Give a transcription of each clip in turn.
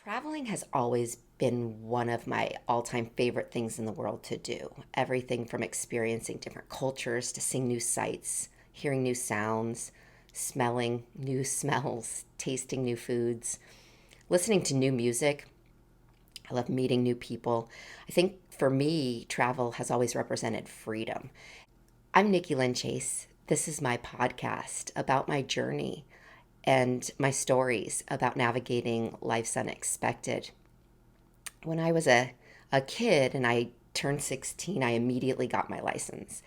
Traveling has always been one of my all-time favorite things in the world to do. Everything from experiencing different cultures to seeing new sights, hearing new sounds, smelling new smells, tasting new foods, listening to new music. I love meeting new people. I think for me, travel has always represented freedom. I'm Nikki Lynn Chase. This is my podcast about my journey and my stories about navigating life's unexpected. When I was a kid and I turned 16, I immediately got my license.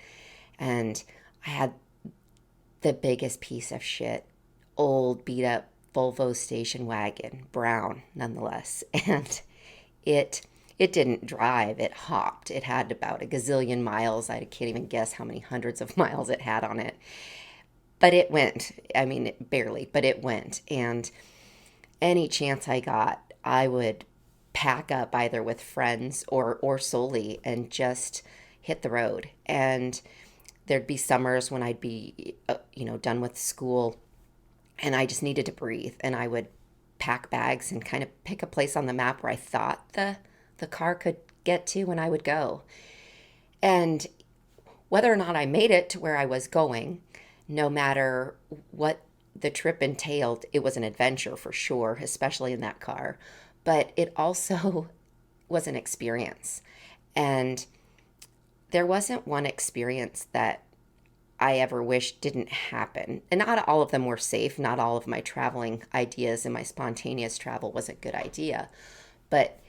And I had the biggest piece of shit, old beat up Volvo station wagon, brown nonetheless. And it it didn't drive, it hopped. It had about a gazillion miles. I can't even guess how many hundreds of miles it had on it. But it went. I mean, barely, but it went. And any chance I got, I would pack up either with friends or solely and just hit the road. And there'd be summers when I'd be, done with school and I just needed to breathe. And I would pack bags and kind of pick a place on the map where I thought the car could get to and I would go. And whether or not I made it to where I was going, no matter what the trip entailed, it was an adventure for sure, especially in that car. But it also was an experience. And there wasn't one experience that I ever wished didn't happen. And not all of them were safe. Not all of my traveling ideas and my spontaneous travel was a good idea. But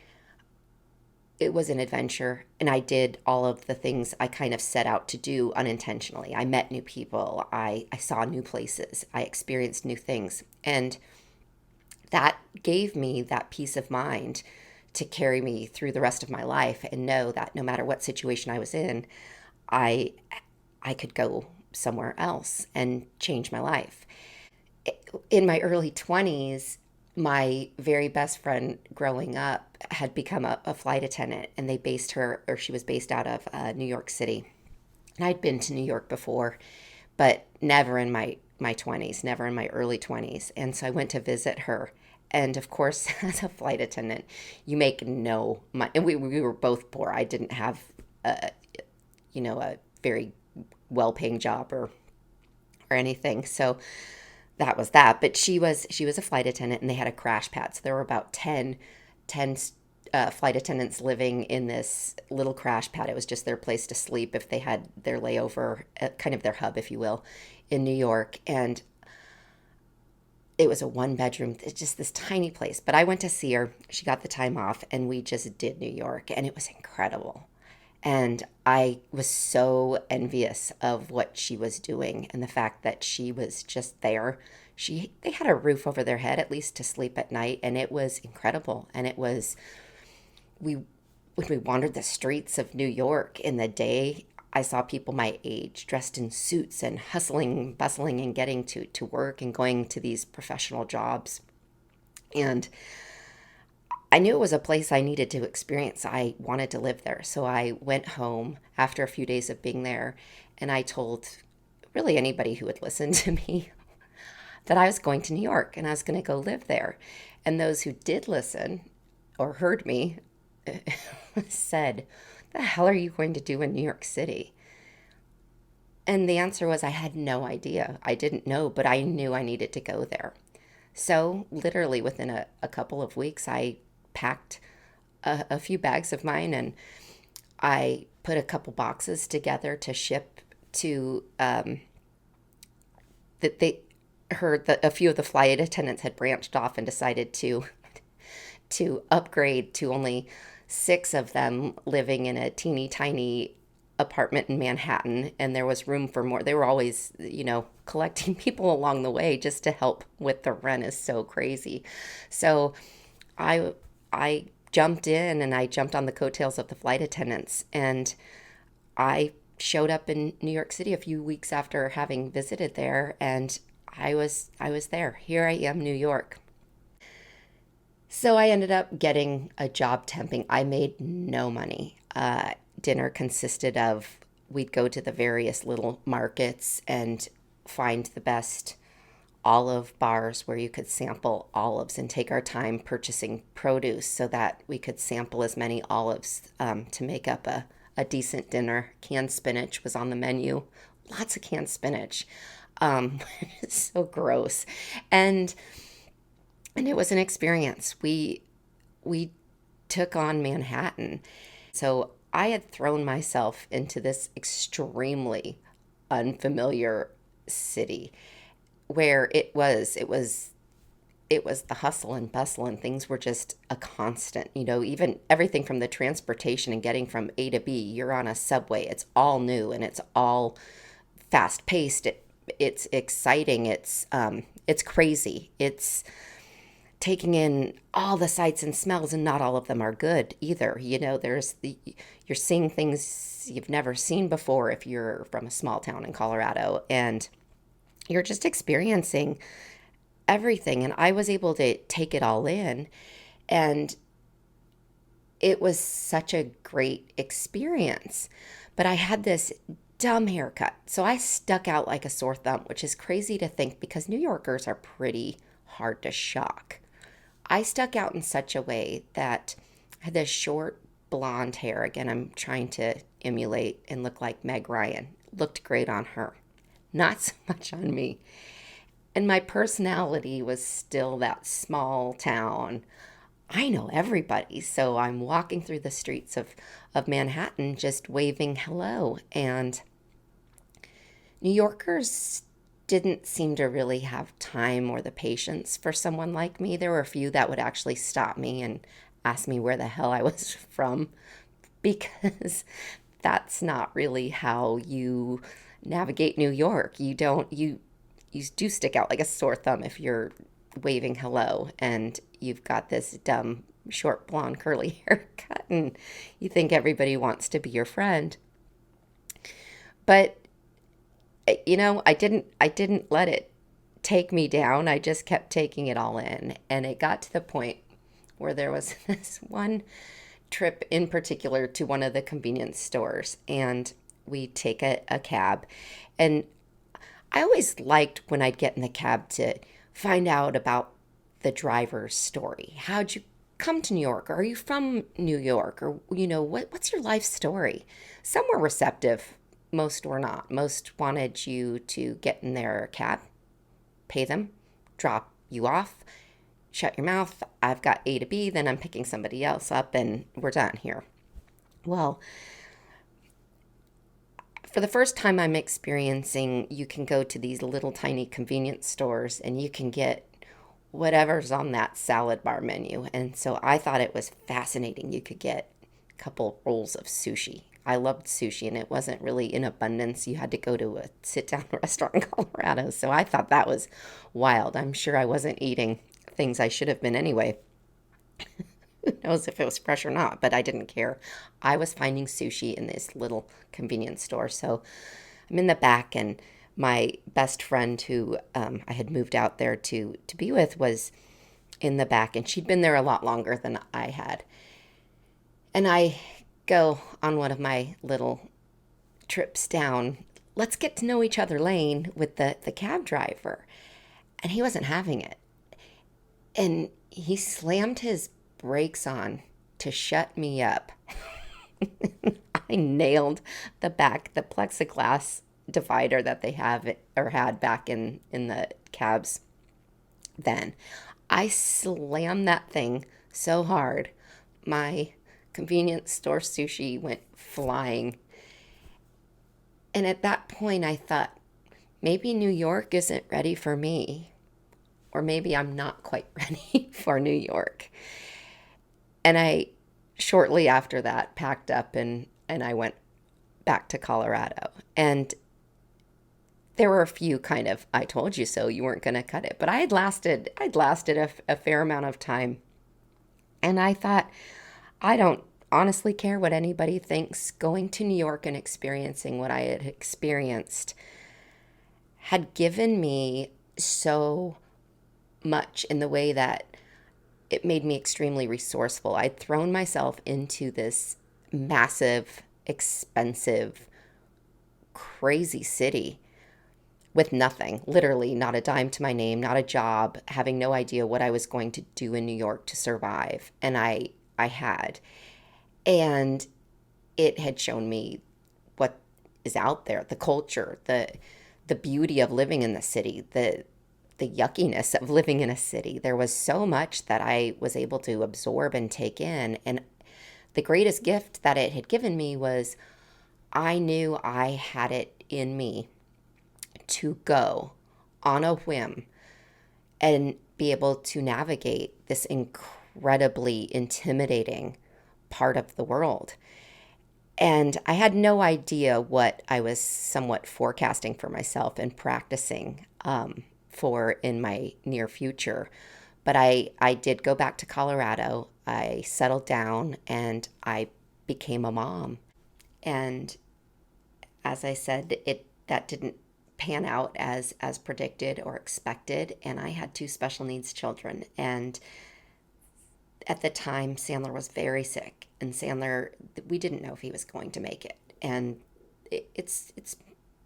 it was an adventure, and I did all of the things I kind of set out to do unintentionally. I met new people, I saw new places, I experienced new things, and that gave me that peace of mind to carry me through the rest of my life and know that no matter what situation I was in, I I could go somewhere else and change my life. In my early 20s, my very best friend growing up had become a flight attendant, and they based her, or she was based out of New York City. And I'd been to New York before, but never in my 20s, never in my early 20s. And so I went to visit her. And of course, as a flight attendant, you make no money. And we were both poor. I didn't have a very well paying job or anything. So that was that. But she was a flight attendant, and they had a crash pad. So there were about 10 flight attendants living in this little crash pad. It was just their place to sleep if they had their layover, kind of their hub, if you will, in New York. And it was a one bedroom, it's just this tiny place. But I went to see her. She got the time off, and we just did New York, and it was incredible. And I was so envious of what she was doing and the fact that she was just there. They had a roof over their head at least to sleep at night, and it was incredible. And it was we when we wandered the streets of New York in the day, I saw people my age dressed in suits and hustling, bustling, and getting to work and going to these professional jobs. And I knew it was a place I needed to experience. I wanted to live there. So I went home after a few days of being there, and I told really anybody who would listen to me that I was going to New York and I was going to go live there. And those who did listen or heard me said, "The hell are you going to do in New York City?" And the answer was I had no idea. I didn't know, but I knew I needed to go there. So, literally within a couple of weeks, I packed a few bags of mine, and I put a couple boxes together to ship to that they heard that a few of the flight attendants had branched off and decided to upgrade to only six of them living in a teeny tiny apartment in Manhattan, and there was room for more. They were always, collecting people along the way just to help with the rent is so crazy. So I jumped in, and I jumped on the coattails of the flight attendants, and I showed up in New York City a few weeks after having visited there, and I was there. Here I am, New York. So I ended up getting a job temping. I made no money. Dinner consisted of we'd go to the various little markets and find the best olive bars where you could sample olives and take our time purchasing produce so that we could sample as many olives to make up a decent dinner. Canned spinach was on the menu. Lots of canned spinach. It's so gross. And and it was an experience. We took on Manhattan. So I had thrown myself into this extremely unfamiliar city where it was the hustle and bustle, and things were just a constant, even everything from the transportation and getting from A to B. You're on a subway, it's all new and it's all fast paced. It's exciting, it's crazy, it's taking in all the sights and smells, and not all of them are good either. You're seeing things you've never seen before if you're from a small town in Colorado, and you're just experiencing everything. And I was able to take it all in, and it was such a great experience. But I had this dumb haircut, so I stuck out like a sore thumb, which is crazy to think because New Yorkers are pretty hard to shock. I stuck out in such a way that I had this short blonde hair. Again, I'm trying to emulate and look like Meg Ryan. Looked great on her, not so much on me. And my personality was still that small town. I know everybody. So I'm walking through the streets of Manhattan just waving hello. And New Yorkers didn't seem to really have time or the patience for someone like me. There were a few that would actually stop me and ask me where the hell I was from, because that's not really how you navigate New York. You do stick out like a sore thumb if you're waving hello and you've got this dumb short blonde curly haircut and you think everybody wants to be your friend. But I didn't let it take me down. I just kept taking it all in, and it got to the point where there was this one trip in particular to one of the convenience stores, and we take a cab. And I always liked when I'd get in the cab to find out about the driver's story. How'd you come to New York? Or are you from New York? Or, what's your life story? Some were receptive, most were not. Most wanted you to get in their cab, pay them, drop you off, shut your mouth. I've got A to B, then I'm picking somebody else up, and we're done here. Well, for the first time I'm experiencing, you can go to these little tiny convenience stores and you can get whatever's on that salad bar menu. And so I thought it was fascinating. You could get a couple rolls of sushi. I loved sushi, and it wasn't really in abundance. You had to go to a sit down restaurant in Colorado. So I thought that was wild. I'm sure I wasn't eating things I should have been anyway. Who knows if it was fresh or not, but I didn't care. I was finding sushi in this little convenience store. So I'm in the back, and my best friend who I had moved out there to be with was in the back, and she'd been there a lot longer than I had. And I go on one of my little trips down, let's get to know each other lane with the cab driver. And he wasn't having it. And he slammed his brakes on to shut me up. I nailed the plexiglass divider that they have or had back in the cabs then. I slammed that thing so hard, my convenience store sushi went flying. And at that point, I thought, maybe New York isn't ready for me, or maybe I'm not quite ready for New York. And I, shortly after that, packed up and I went back to Colorado. And there were a few kind of, I told you so, you weren't going to cut it. But I'd lasted a fair amount of time. And I thought, I don't honestly care what anybody thinks. Going to New York and experiencing what I had experienced had given me so much in the way that it made me extremely resourceful. I'd thrown myself into this massive, expensive, crazy city with nothing, literally not a dime to my name, not a job, having no idea what I was going to do in New York to survive. And I had. And it had shown me what is out there, the culture, the beauty of living in the city, the yuckiness of living in a city. There was so much that I was able to absorb and take in. And the greatest gift that it had given me was I knew I had it in me to go on a whim and be able to navigate this incredibly intimidating part of the world. And I had no idea what I was somewhat forecasting for myself and practicing for in my near future. But I did go back to Colorado. I settled down and I became a mom. And as I said, it that didn't pan out as predicted or expected. And I had two special needs children. And at the time, Sandler was very sick, and Sandler, we didn't know if he was going to make it. And it's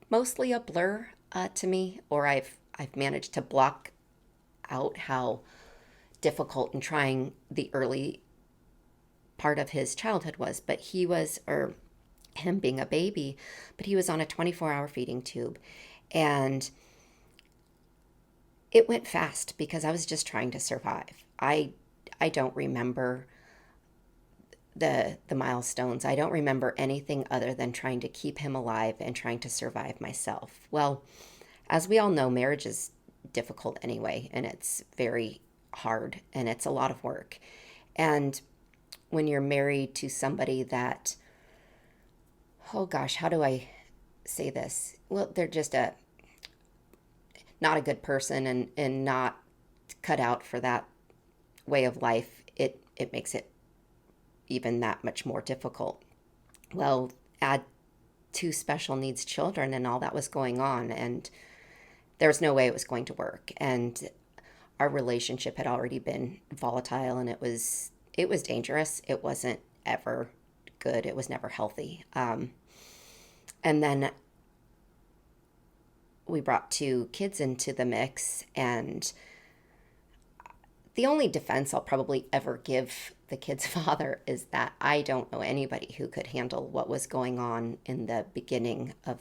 mostly a blur to me, or I've managed to block out how difficult and trying the early part of his childhood was. But he was, or him being a baby, but he was on a 24-hour feeding tube, and it went fast because I was just trying to survive. I don't remember the milestones. I don't remember anything other than trying to keep him alive and trying to survive myself. Well, as we all know, marriage is difficult anyway, and it's very hard and it's a lot of work. And when you're married to somebody that, oh gosh, how do I say this? Well, they're just a not a good person and not cut out for that way of life, it makes it even that much more difficult. Well, add two special needs children and all that was going on, and there was no way it was going to work. And our relationship had already been volatile, and it was dangerous. It wasn't ever good. It was never healthy. And then we brought two kids into the mix, and the only defense I'll probably ever give the kid's father is that I don't know anybody who could handle what was going on in the beginning of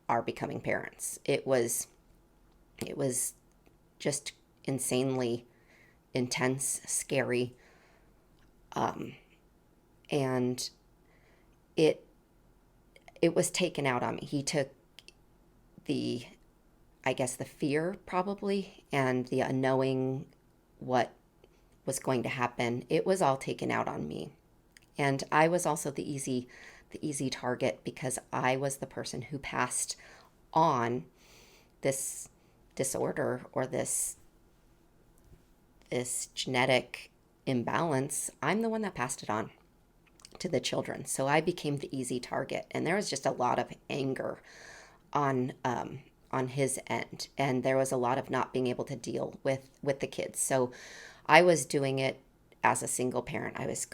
our becoming parents. It was just insanely intense, scary, and it it was taken out on me. He took the, I guess, the fear probably and the unknowing what was going to happen. It was all taken out on me. And I was also the easy target because I was the person who passed on this disorder or this genetic imbalance. I'm the one that passed it on to the children. So I became the easy target. And there was just a lot of anger on his end, and there was a lot of not being able to deal with the kids. So I was doing it as a single parent. I was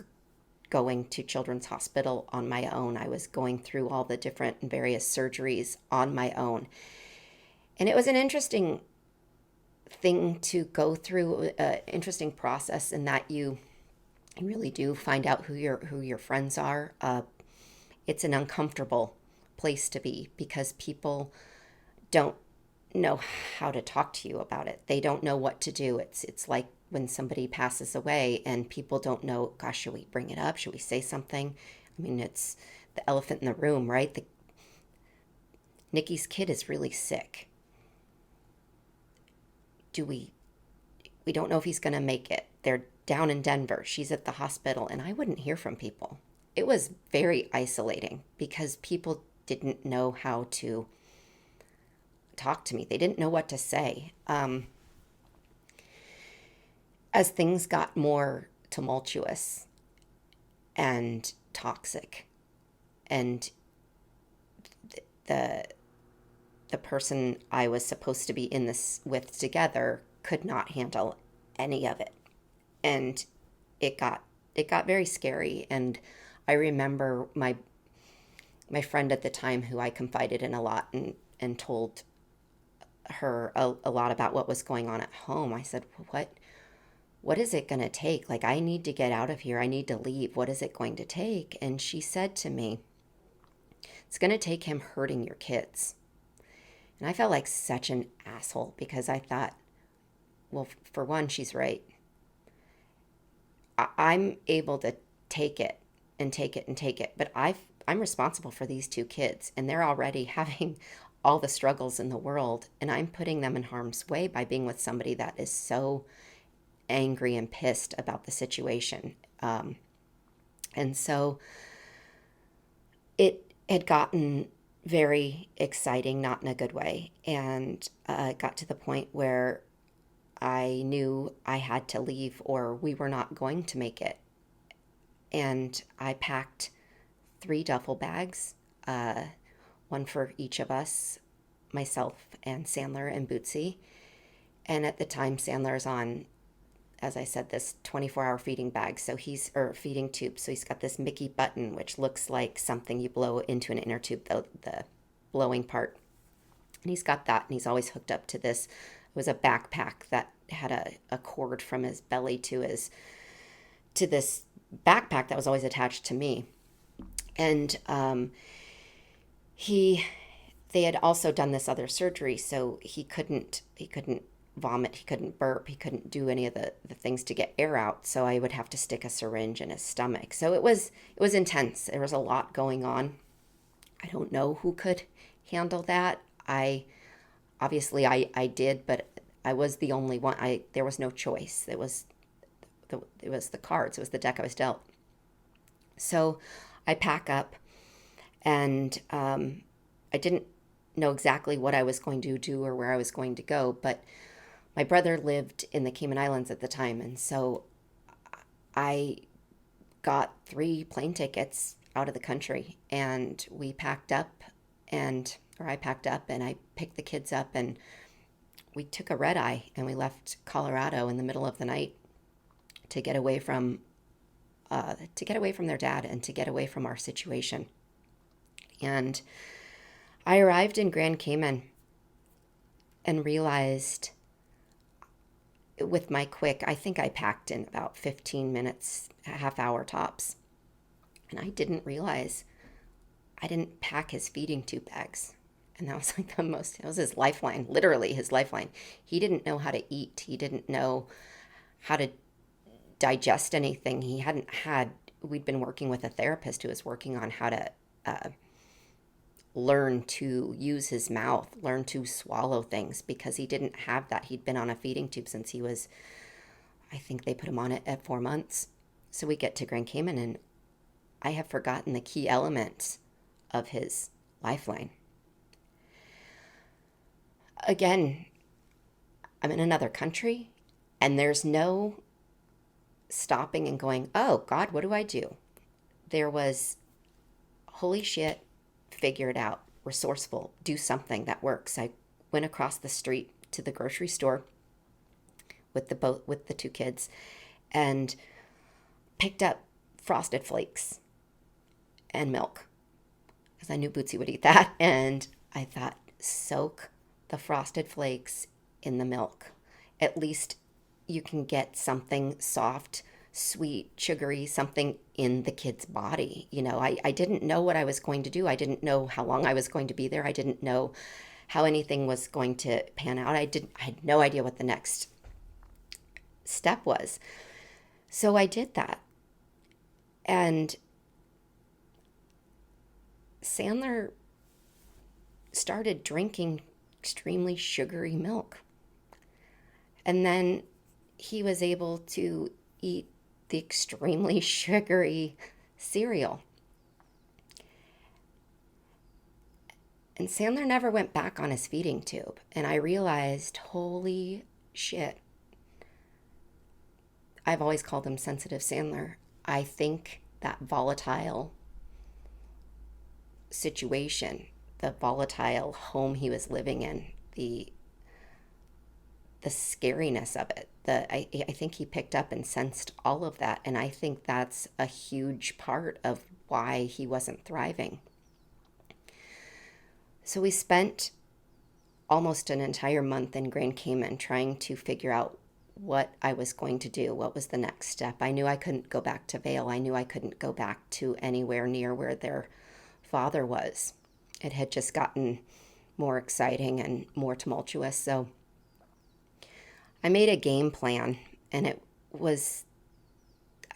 going to Children's Hospital on my own. I was going through all the different and various surgeries on my own. And it was an interesting thing to go through, an interesting process in that you really do find out who your friends are. It's an uncomfortable place to be because people don't know how to talk to you about it. They don't know what to do. It's like when somebody passes away and people don't know, gosh, should we bring it up? Should we say something? I mean, it's the elephant in the room, right? Nikki's kid is really sick. Do we don't know if he's going to make it. They're down in Denver. She's at the hospital, and I wouldn't hear from people. It was very isolating because people didn't know how to talk to me. They didn't know what to say. As things got more tumultuous and toxic, and the the person I was supposed to be in this with together could not handle any of it, and it got very scary. And I remember my friend at the time who I confided in a lot and told her a lot about what was going on at home. I said, what is it going to take? Like, I need to get out of here. I need to leave. What is it going to take? And she said to me, it's going to take him hurting your kids. And I felt like such an asshole because I thought, well, for one, she's right. I'm able to take it and take it and take it, but I'm responsible for these two kids, and they're already having all the struggles in the world, and I'm putting them in harm's way by being with somebody that is so angry and pissed about the situation. And so it had gotten very exciting, not in a good way, and it got to the point where I knew I had to leave or we were not going to make it. And I packed 3 duffel bags, one for each of us, myself and Sandler and Bootsy. And at the time, Sandler's on, as I said, this 24-hour feeding bag. So or feeding tube. So he's got this Mickey button, which looks like something you blow into an inner tube, the blowing part. And he's got that, and he's always hooked up to this. It was a backpack that had a cord from his belly to this backpack that was always attached to me. And they had also done this other surgery, so he couldn't vomit, he couldn't burp, he couldn't do any of the things to get air out. So I would have to stick a syringe in his stomach. So it was intense. There was a lot going on. I don't know who could handle that. I did, but I was the only one. There was no choice. It was the cards. It was the deck I was dealt. So I pack up, and I didn't know exactly what I was going to do or where I was going to go, but my brother lived in the Cayman Islands at the time, and so I got 3 plane tickets out of the country, and I packed up, and I picked the kids up, and we took a red eye, and we left Colorado in the middle of the night to get away from their dad and to get away from our situation. And I arrived in Grand Cayman and realized with my I think I packed in about 15 minutes, a half hour tops. And I didn't realize I didn't pack his feeding tube bags. And that was like it was his lifeline, literally his lifeline. He didn't know how to eat. He didn't know how to digest anything. We'd been working with a therapist who was working on how to learn to use his mouth, learn to swallow things, because he didn't have that. He'd been on a feeding tube since he was, I think they put him on it at 4 months. So we get to Grand Cayman, and I have forgotten the key elements of his lifeline. Again, I'm in another country, and there's no stopping and going, oh God, what do I do? There was, holy shit, figure it out, resourceful, do something that works. I went across the street to the grocery store with the 2 kids and picked up Frosted Flakes and milk, because I knew Bootsy would eat that. And I thought, soak the Frosted Flakes in the milk. At least you can get something soft, sweet, sugary, something in the kid's body. I didn't know what I was going to do. I didn't know how long I was going to be there. I didn't know how anything was going to pan out. I had no idea what the next step was. So I did that. And Sandler started drinking extremely sugary milk. And then he was able to eat the extremely sugary cereal. And Sandler never went back on his feeding tube. And I realized, holy shit. I've always called him Sensitive Sandler. I think that volatile situation, the volatile home he was living in, the scariness of it, I think he picked up and sensed all of that. And I think that's a huge part of why he wasn't thriving. So we spent almost an entire month in Grand Cayman trying to figure out what I was going to do, what was the next step. I knew I couldn't go back to Vail. I knew I couldn't go back to anywhere near where their father was. It had just gotten more exciting and more tumultuous. So I made a game plan, and it was,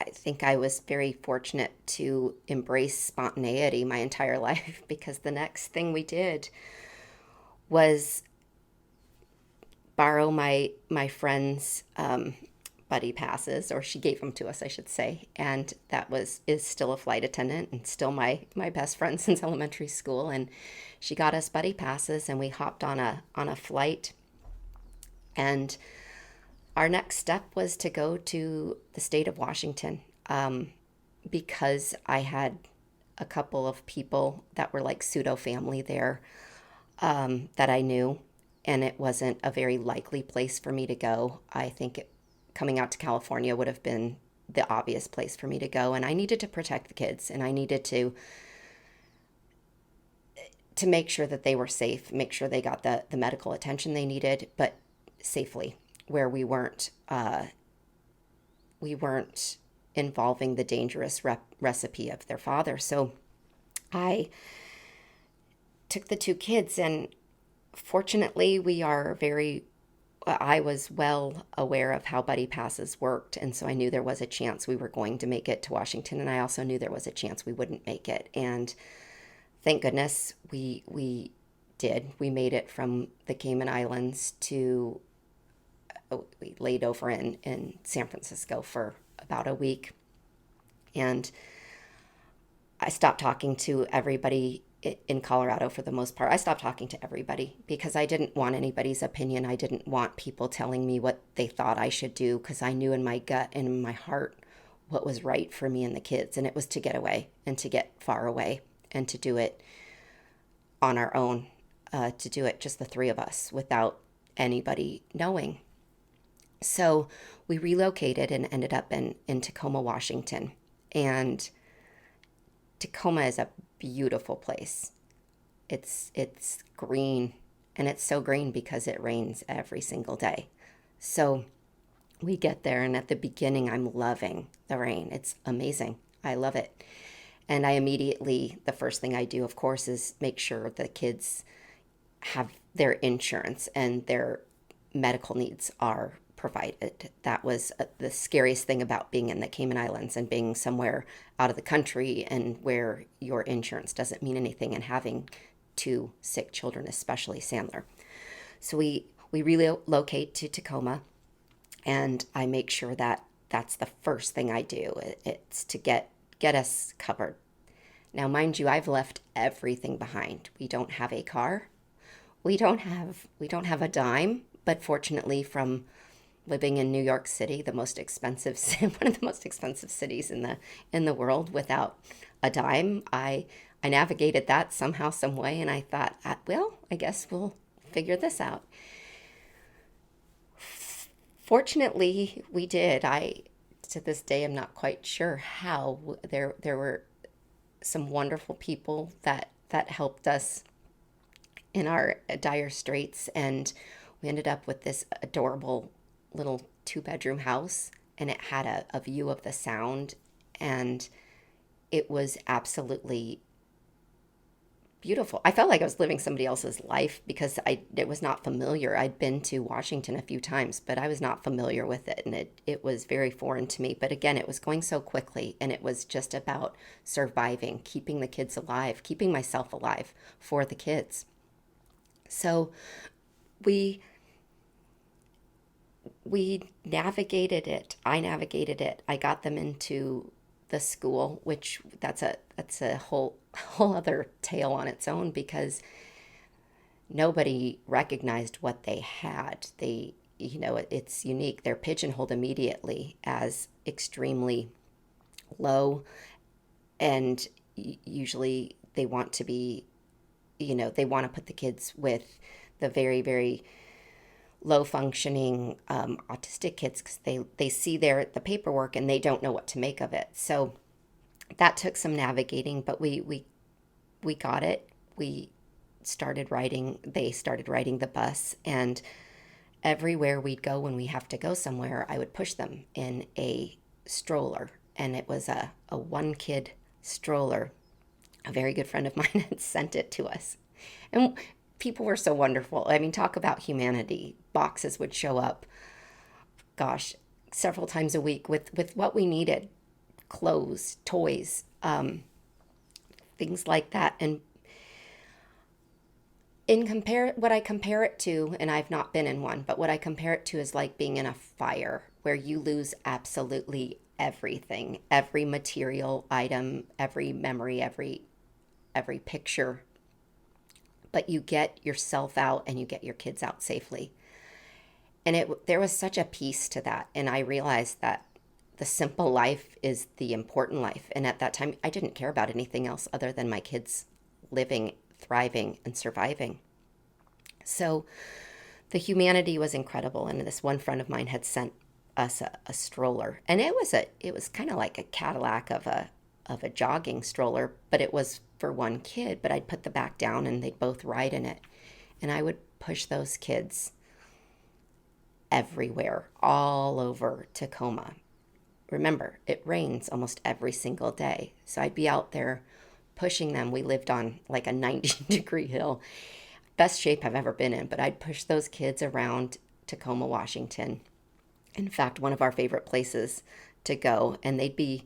I think I was very fortunate to embrace spontaneity my entire life because the next thing we did was borrow my friend's buddy passes, or she gave them to us, I should say, and that was is still a flight attendant and still my best friend since elementary school, and she got us buddy passes, and we hopped on a flight, and our next step was to go to the state of Washington, because I had a couple of people that were like pseudo family there, that I knew, and it wasn't a very likely place for me to go. I think coming out to California would have been the obvious place for me to go, and I needed to protect the kids, and I needed to make sure that they were safe, make sure they got the medical attention they needed, but safely, where we weren't involving the dangerous recipe of their father. So I took the two kids, and fortunately, I was well aware of how buddy passes worked, and so I knew there was a chance we were going to make it to Washington, and I also knew there was a chance we wouldn't make it. And thank goodness we did. We made it from the Cayman Islands to we laid over in San Francisco for about a week, and I stopped talking to everybody in Colorado for the most part. I stopped talking to everybody because I didn't want anybody's opinion. I didn't want people telling me what they thought I should do because I knew in my gut and in my heart what was right for me and the kids. And it was to get away and to get far away and to do it on our own, to do it just the three of us without anybody knowing. So we relocated and ended up in Tacoma, Washington. And Tacoma is a beautiful place. It's green, and it's so green because it rains every single day. So we get there, and at the beginning I'm loving the rain. It's amazing. I love it. And the first thing I do, of course, is make sure the kids have their insurance and their medical needs are provided. That was the scariest thing about being in the Cayman Islands and being somewhere out of the country and where your insurance doesn't mean anything, and having two sick children, especially Sandler. So we relocate to Tacoma, and I make sure that that's the first thing I do. It's to get us covered. Now, mind you, I've left everything behind. We don't have a car. We don't have a dime, but fortunately, from living in New York City, the most expensive one of the most expensive cities in the world, without a dime, I navigated that somehow, some way, and I thought, well, I guess we'll figure this out. Fortunately, we did. I To this day am not quite sure how. There were some wonderful people that helped us in our dire straits, and we ended up with this adorable little two-bedroom house, and it had a view of the sound, and it was absolutely beautiful. I felt like I was living somebody else's life because it was not familiar. I'd been to Washington a few times, but I was not familiar with it, and it was very foreign to me. But again, it was going so quickly, and it was just about surviving, keeping the kids alive, keeping myself alive for the kids. So we we navigated it. I navigated it. I got them into the school, which that's a whole other tale on its own, because nobody recognized what they had. It's unique. They're pigeonholed immediately as extremely low, and usually they want to put the kids with the very, very low functioning autistic kids, because they see the paperwork and they don't know what to make of it. So that took some navigating, but we got it. We they started riding the bus, and everywhere we'd go when we have to go somewhere, I would push them in a stroller. And it was a one kid stroller. A very good friend of mine had sent it to us. And people were so wonderful. I mean, talk about humanity. Boxes would show up, gosh, several times a week with what we needed: clothes, toys, things like that. And what I compare it to, and I've not been in one, but what I compare it to is like being in a fire where you lose absolutely everything, every material item, every memory, every picture, but you get yourself out and you get your kids out safely. And there was such a peace to that, and I realized that the simple life is the important life. And at that time, I didn't care about anything else other than my kids living, thriving, and surviving. So the humanity was incredible. And this one friend of mine had sent us a stroller, and it was kind of like a Cadillac of a jogging stroller, but it was for one kid. But I'd put the back down, and they'd both ride in it, and I would push those kids everywhere, all over Tacoma. Remember, it rains almost every single day. So I'd be out there pushing them. We lived on like a 90-degree hill. Best shape I've ever been in, but I'd push those kids around Tacoma, Washington. In fact, one of our favorite places to go, and they'd be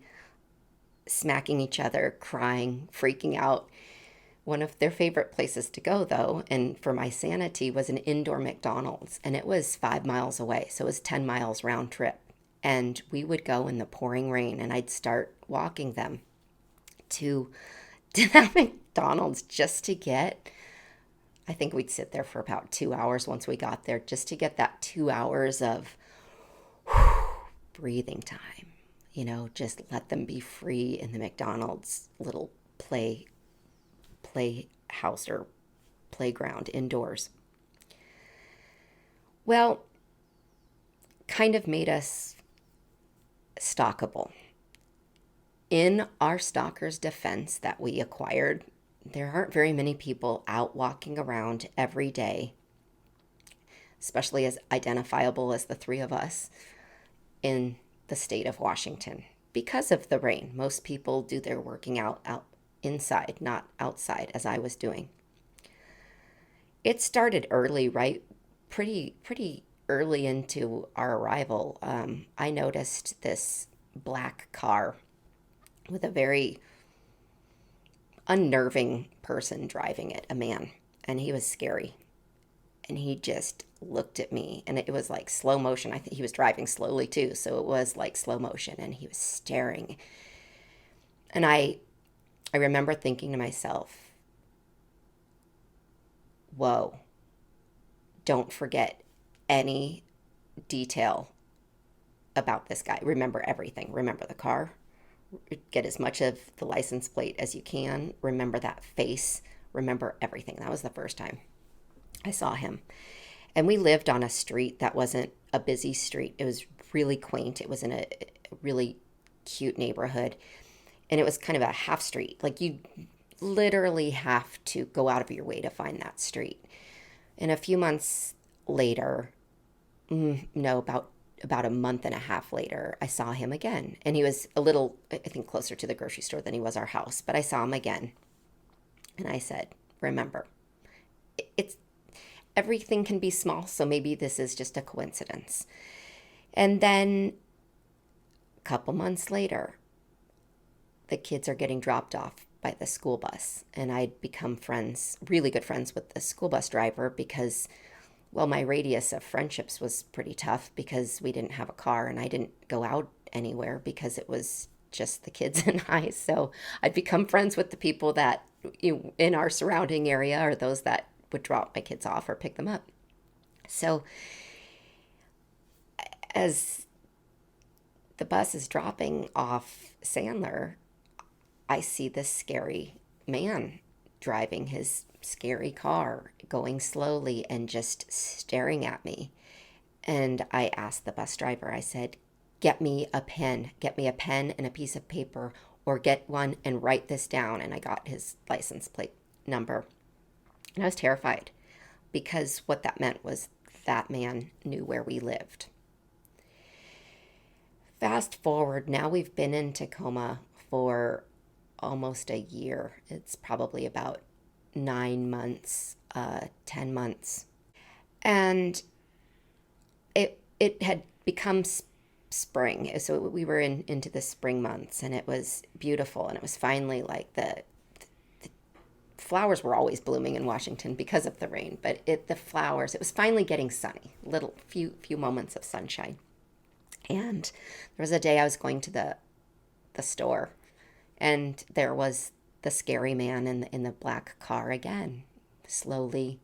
smacking each other, crying, freaking out. One of their favorite places to go, though, and for my sanity, was an indoor McDonald's, and it was 5 miles away, so it was 10 miles round trip. And we would go in the pouring rain, and I'd start walking them to that McDonald's just to get, I think we'd sit there for about 2 hours once we got there, just to get that 2 hours of breathing time. Just let them be free in the McDonald's little playhouse or playground indoors. Well, kind of made us stalkable. In our stalker's defense that we acquired, there aren't very many people out walking around every day, especially as identifiable as the three of us, in the state of Washington because of the rain. Most people do their working out inside, not outside, as I was doing. It started early, right? Pretty early into our arrival. I noticed this black car with a very unnerving person driving it, a man, and he was scary. And he just looked at me, and it was like slow motion. I think he was driving slowly too, so it was like slow motion, and he was staring. And I remember thinking to myself, whoa, don't forget any detail about this guy. Remember everything. Remember the car. Get as much of the license plate as you can. Remember that face. Remember everything. That was the first time I saw him. And we lived on a street that wasn't a busy street. It was really quaint. It was in a really cute neighborhood. And it was kind of a half street. Like, you literally have to go out of your way to find that street. And a few months later, no, about a month and a half later, I saw him again. And he was a little, I think, closer to the grocery store than he was our house. But I saw him again. And I said, remember, it's everything can be small, so maybe this is just a coincidence. And then a couple months later, the kids are getting dropped off by the school bus. And I'd become friends, really good friends with the school bus driver because, well, my radius of friendships was pretty tough because we didn't have a car and I didn't go out anywhere because it was just the kids and I. So I'd become friends with the people that in our surrounding area or those that would drop my kids off or pick them up. So as the bus is dropping off Sandler, I see this scary man driving his scary car, going slowly and just staring at me. And I asked the bus driver, I said, get me a pen and a piece of paper, or get one and write this down. And I got his license plate number. And I was terrified because what that meant was that man knew where we lived. Fast forward, now we've been in Tacoma for almost a year. It's probably about 9 months, 10 months. And it had become spring. So we were into the spring months, and it was beautiful. And it was finally like the flowers were always blooming in Washington because of the rain, but the flowers, it was finally getting sunny, little few moments of sunshine. And there was a day I was going to the store, and there was the scary man in the black car again, slowly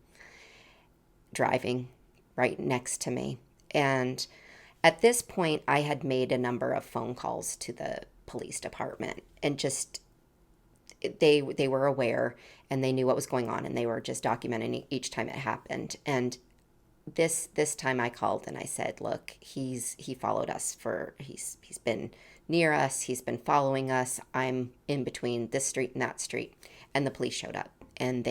driving right next to me. And at this point, I had made a number of phone calls to the police department, and just they were aware, and they knew what was going on, and they were just documenting each time it happened. And this time I called and I said, look, he followed us he's been near us, he's been following us. I'm in between this street and that street. And the police showed up, and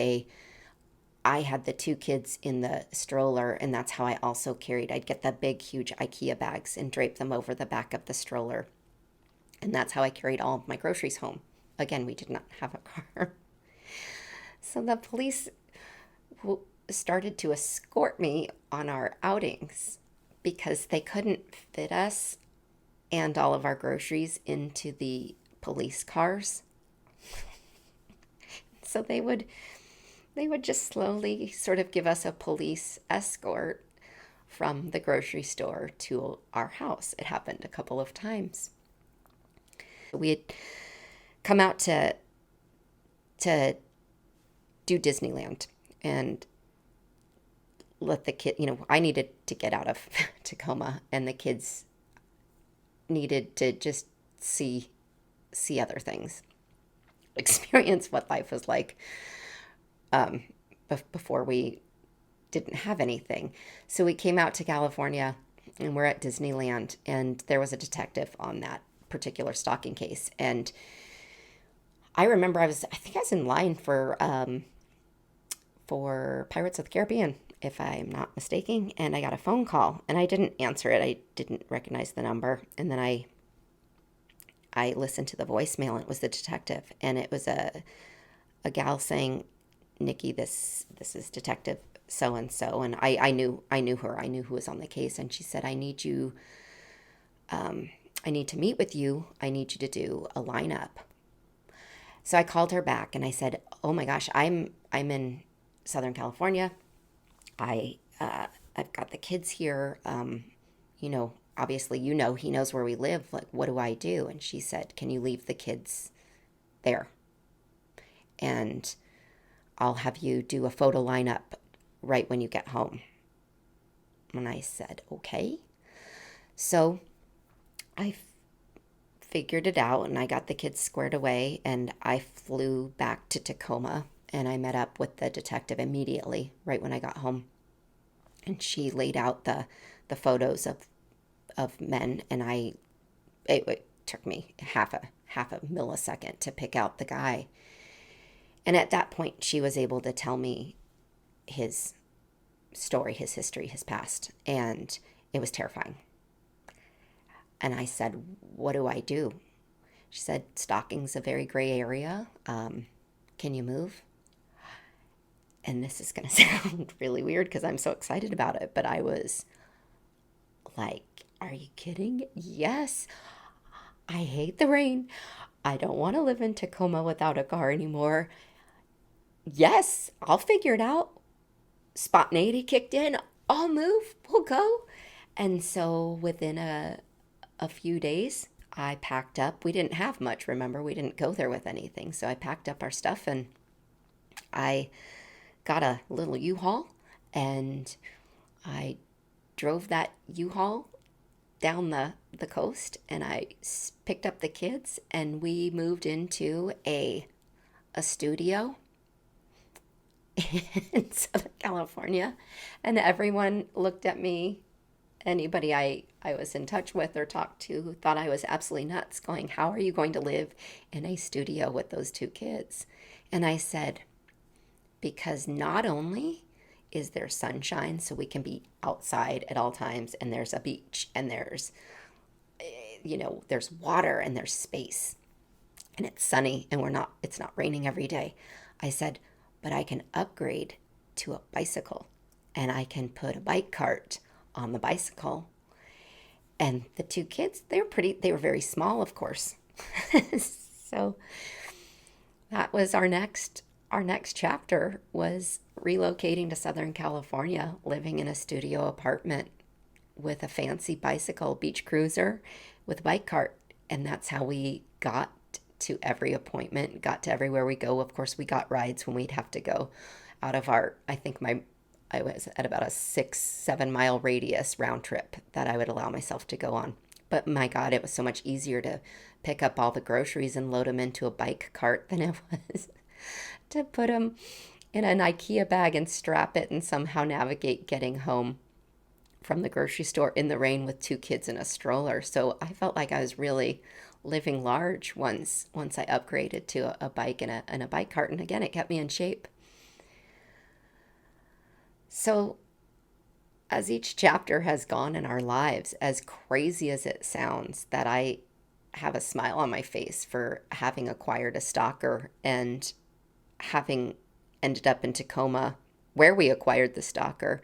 I had the two kids in the stroller, and that's how I also carried. I'd get the big, huge IKEA bags and drape them over the back of the stroller. And that's how I carried all of my groceries home. Again, we did not have a car. So the police started to escort me on our outings because they couldn't fit us and all of our groceries into the police cars. So they would just slowly sort of give us a police escort from the grocery store to our house. It happened a couple of times. We had come out to do Disneyland, and let the kid, I needed to get out of Tacoma, and the kids needed to just see other things, experience what life was like before we didn't have anything. So we came out to California, and we're at Disneyland, and there was a detective on that particular stalking case. And I remember I think I was in line for Pirates of the Caribbean, if I'm not mistaken, and I got a phone call, and I didn't answer it. I didn't recognize the number. And then I listened to the voicemail, and it was the detective, and it was a gal saying, Nikki, this is Detective so and so. And I knew her. I knew who was on the case. And she said, I need you, I need to meet with you. I need you to do a lineup. So I called her back, and I said, oh my gosh, I'm in Southern California. I've got the kids here. Obviously, he knows where we live. Like, what do I do? And she said, can you leave the kids there? And I'll have you do a photo lineup right when you get home. And I said, okay. So I figured it out, and I got the kids squared away, and I flew back to Tacoma, and I met up with the detective immediately, right when I got home. And she laid out the photos of men, and it took me half a millisecond to pick out the guy. And at that point, she was able to tell me his story, his history, his past, and it was terrifying. And I said, what do I do? She said, stalking's a very gray area. Can you move? And this is going to sound really weird because I'm so excited about it, but I was like, are you kidding? Yes. I hate the rain. I don't want to live in Tacoma without a car anymore. Yes, I'll figure it out. Spontaneity kicked in. I'll move. We'll go. And so within a few days, I packed up. We didn't have much, remember? We didn't go there with anything. So I packed up our stuff, and I got a little U-Haul, and I drove that U-Haul down the coast, and I picked up the kids, and we moved into a studio in Southern California. And everyone looked at me. Anybody I was in touch with or talked to thought I was absolutely nuts, going, how are you going to live in a studio with those two kids? And I said, because not only is there sunshine so we can be outside at all times, and there's a beach, and there's water, and there's space, and it's sunny, and it's not raining every day. I said, but I can upgrade to a bicycle, and I can put a bike cart on the bicycle. And the two kids, they were very small, of course. So that was our next chapter, was relocating to Southern California, living in a studio apartment with a fancy bicycle, beach cruiser with a bike cart. And that's how we got to every appointment, got to everywhere we go. Of course, we got rides when we'd have to go out of I was at about a 6-7 mile radius round trip that I would allow myself to go on. But my God, it was so much easier to pick up all the groceries and load them into a bike cart than it was to put them in an IKEA bag and strap it and somehow navigate getting home from the grocery store in the rain with two kids in a stroller. So I felt like I was really living large once I upgraded to a bike and a bike cart. And again, it kept me in shape. So as each chapter has gone in our lives, as crazy as it sounds, that I have a smile on my face for having acquired a stalker and having ended up in Tacoma where we acquired the stalker,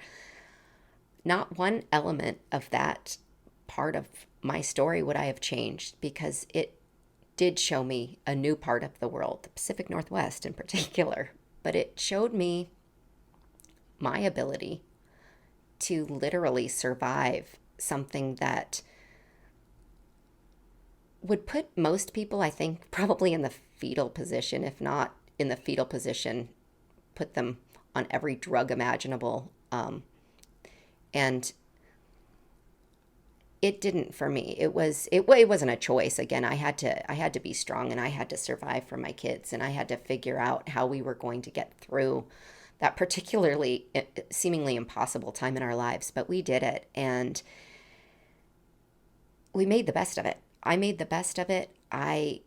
not one element of that part of my story would I have changed, because it did show me a new part of the world, the Pacific Northwest in particular. But it showed me my ability to literally survive something that would put most people, I think, probably in the fetal position, if not in the fetal position, put them on every drug imaginable. And it didn't for me. It wasn't a choice. Again, I had to be strong, and I had to survive for my kids, and I had to figure out how we were going to get through that particularly seemingly impossible time in our lives. But we did it, and we made the best of it. I made the best of it. I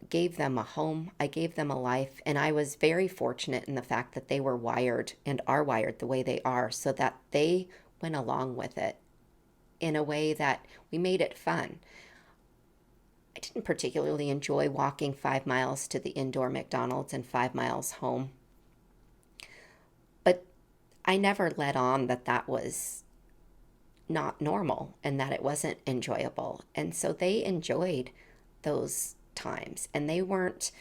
gave them a home. I gave them a life. And I was very fortunate in the fact that they were wired and are wired the way they are, so that they went along with it in a way that we made it fun. I didn't particularly enjoy walking 5 miles to the indoor McDonald's and 5 miles home, but I never let on that that was not normal and that it wasn't enjoyable. And so they enjoyed those times, and they weren't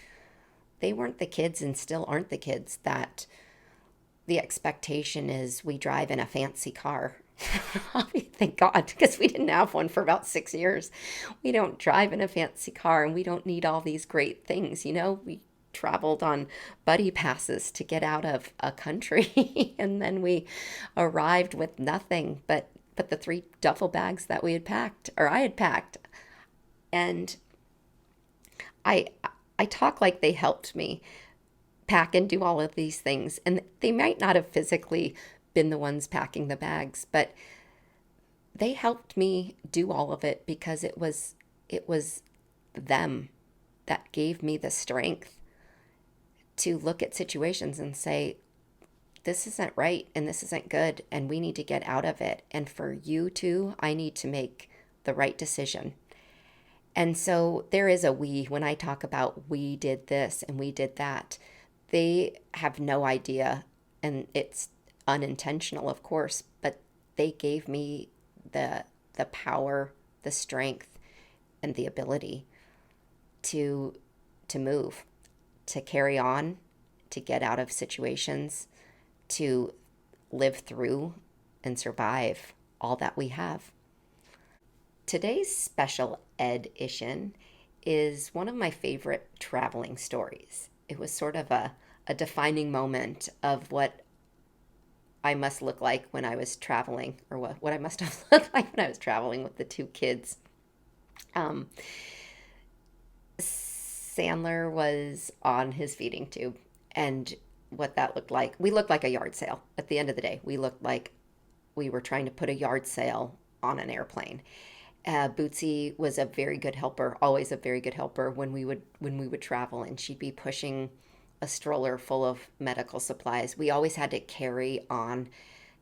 the kids, and still aren't the kids, that the expectation is we drive in a fancy car. Thank God, because we didn't have one for about 6 years. We don't drive in a fancy car, and we don't need all these great things. We traveled on buddy passes to get out of a country, and then we arrived with nothing but the 3 duffel bags that we had packed, or I had packed. And I I talk like they helped me pack and do all of these things. And they might not have physically been the ones packing the bags, but they helped me do all of it, because it was them that gave me the strength to look at situations and say, this isn't right and this isn't good and we need to get out of it. And for you too, I need to make the right decision. And so there is a we. When I talk about we did this and we did that, they have no idea. And it's unintentional, of course, but they gave me the power, the strength, and the ability to move, to carry on, to get out of situations, to live through and survive all that we have. Today's special edition is one of my favorite traveling stories. It was sort of a defining moment of what I must look like when I was traveling, or what I must have looked like when I was traveling with the 2 kids. Um, Sandler was on his feeding tube, and what that looked like, we looked like a yard sale. At the end of the day, we looked like we were trying to put a yard sale on an airplane. Bootsy was a very good helper, always a very good helper when we would travel, and she'd be pushing a stroller full of medical supplies. We always had to carry on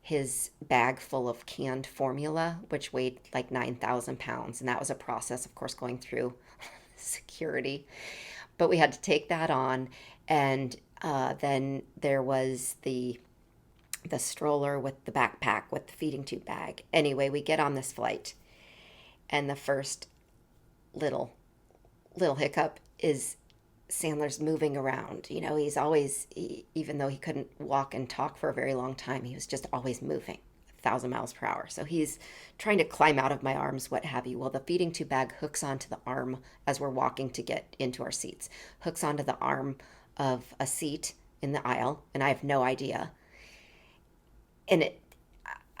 his bag full of canned formula, which weighed like 9,000 pounds. And that was a process, of course, going through security. But we had to take that on. And then there was the stroller with the backpack with the feeding tube bag. Anyway, we get on this flight, and the first little hiccup is Sandler's moving around. He's always, even though he couldn't walk and talk for a very long time, he was just always moving 1,000 miles per hour. So he's trying to climb out of my arms, what have you. Well, the feeding tube bag hooks onto the arm as we're walking to get into our seats, hooks onto the arm of a seat in the aisle, and I have no idea. And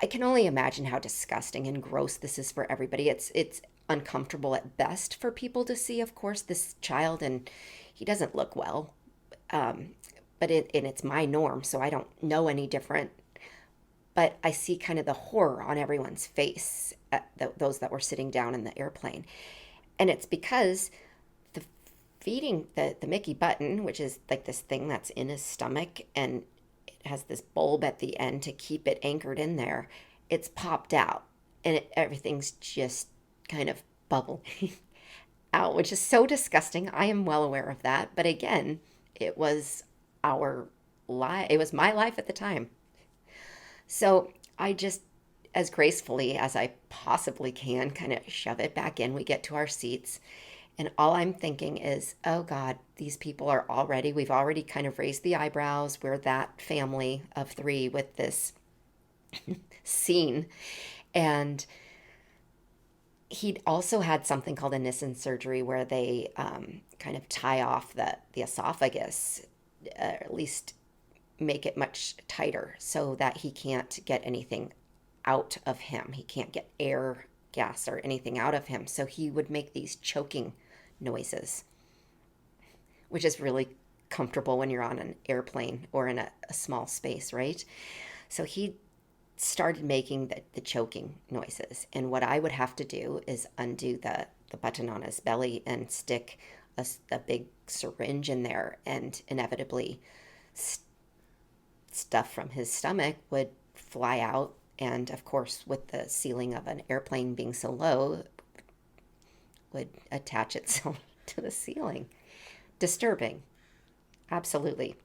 I can only imagine how disgusting and gross this is for everybody. It's uncomfortable at best for people to see, of course, this child, and he doesn't look well. But it's my norm, so I don't know any different. But I see kind of the horror on everyone's face, those that were sitting down in the airplane. And it's because the feeding, the Mickey button, which is like this thing that's in his stomach, and it has this bulb at the end to keep it anchored in there, it's popped out. And everything's just kind of bubbling out, which is so disgusting. I am well aware of that. But again, it was our life. It was my life at the time. So I just, as gracefully as I possibly can, kind of shove it back in. We get to our seats. And all I'm thinking is, oh God, these people we've already kind of raised the eyebrows. We're that family of three with this scene. And he'd also had something called a Nissen surgery where they kind of tie off the esophagus, at least make it much tighter so that he can't get anything out of him. He can't get air, gas, or anything out of him. So he would make these choking noises, which is really comfortable when you're on an airplane or in a small space, right? So he started making the choking noises. And what I would have to do is undo the button on his belly and stick a big syringe in there, and inevitably stuff from his stomach would fly out. And of course, with the ceiling of an airplane being so low, would attach itself to the ceiling. Disturbing. Absolutely.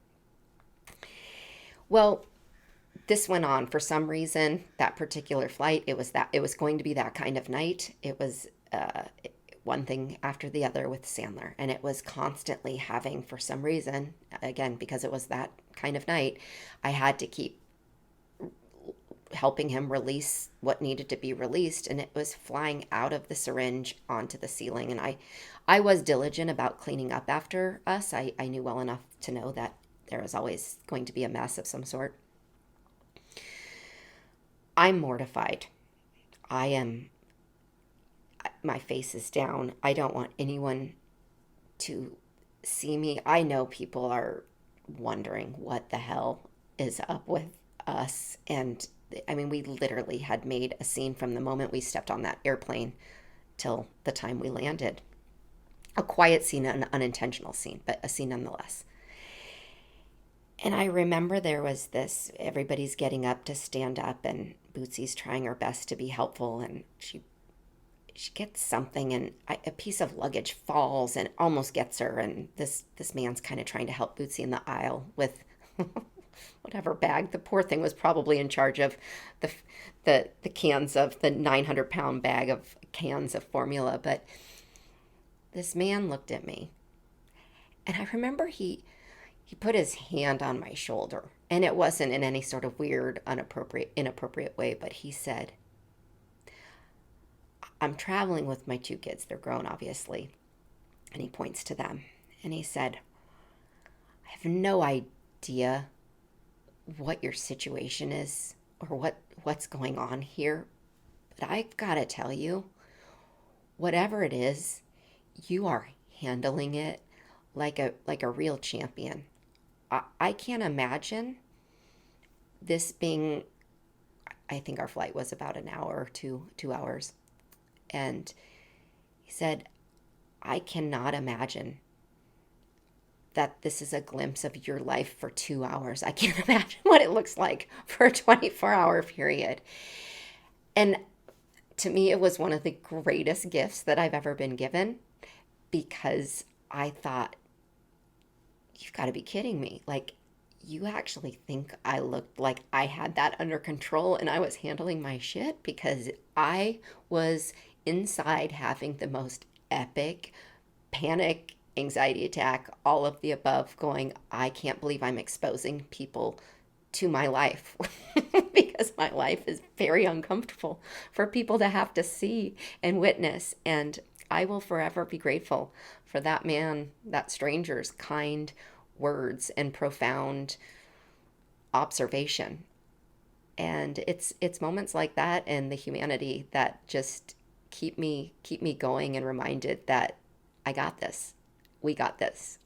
Well, this went on for some reason. That particular flight, it was going to be that kind of night. It was one thing after the other with Sandler, and it was constantly having, for some reason, again, because it was that kind of night, I had to keep helping him release what needed to be released, and it was flying out of the syringe onto the ceiling. And I was diligent about cleaning up after us. I knew well enough to know that there was always going to be a mess of some sort. I'm mortified. My face is down. I don't want anyone to see me. I know people are wondering what the hell is up with us. And I mean, we literally had made a scene from the moment we stepped on that airplane till the time we landed. A quiet scene, an unintentional scene, but a scene nonetheless. And I remember there was this, everybody's getting up to stand up, and Bootsy's trying her best to be helpful, and she gets something, and a piece of luggage falls and almost gets her, and this man's kind of trying to help Bootsy in the aisle with whatever bag. The poor thing was probably in charge of the cans of the 900-pound bag of cans of formula. But this man looked at me, and I remember he put his hand on my shoulder, and it wasn't in any sort of weird, inappropriate way, but he said, I'm traveling with my two kids. They're grown, obviously. And he points to them, and he said, I have no idea what your situation is or what's going on here, but I've got to tell you, whatever it is, you are handling it like a real champion. I can't imagine this being, I think our flight was about an hour or 2 hours. And he said, I cannot imagine that this is a glimpse of your life for 2 hours. I can't imagine what it looks like for a 24-hour period. And to me, it was one of the greatest gifts that I've ever been given because I thought, you've got to be kidding me. Like, you actually think I looked like I had that under control and I was handling my shit? Because I was inside having the most epic panic, anxiety attack, all of the above, going, I can't believe I'm exposing people to my life because my life is very uncomfortable for people to have to see and witness. And I will forever be grateful for that man, that stranger's kind words and profound observation. And it's moments like that and the humanity that just keep me going and reminded that I got this. We got this.